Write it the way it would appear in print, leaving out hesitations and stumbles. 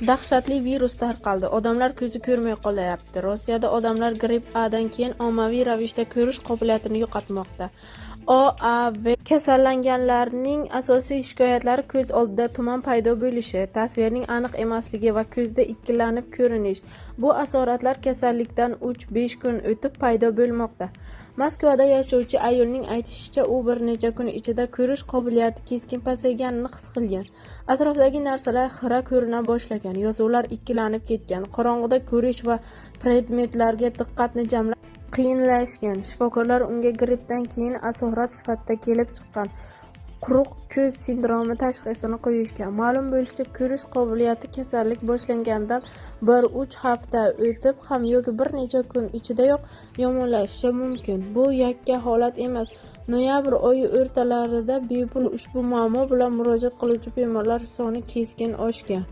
Dahshatli virus tarqaldi. Odamlar ko'zi ko'rmay qolyapti. Rossiyada odamlar gripp Adan keyin ommaviy ravishda ko'rish qobiliyatini yo'qotmoqda. OAV kasallanganlarning asosiy shikoyatlari ko'z oldida tuman paydo bo'lishi, tasvirning aniq emasligi va ko'zda ikkilanib ko'rinish. Bu asoratlar kasallikdan 3-5 kun o'tib paydo bo'lmoqda. Moskvada yashovchi ayolning aytishicha, u bir necha kun ichida ko'rish qobiliyati keskin pasayganini his qilgan. Atrofdagi narsalar xira ko'rina boshlagan, yozuvlar ikkilanib ketgan, qorong'ida ko'rish va predmetlarga diqqatni jamlash qiyinlashgan. Shifokorlar unga grippdan keyin asorat sifatida kelib chiqqan quruq ko'z sindromi tashxisini qo'yishgan. Ma'lum bo'lishicha, ko'rish qobiliyati kasallik boshlanganidan 1-3 hafta o'tib ham yoki bir necha kun ichidayoq yomonlashishi mumkin. Bu yakka holat emas. Noyabr oyi o'rtalarida bepul ushbu muammo bilan murojaat qiluvchi bemorlar soni keskin oshgan.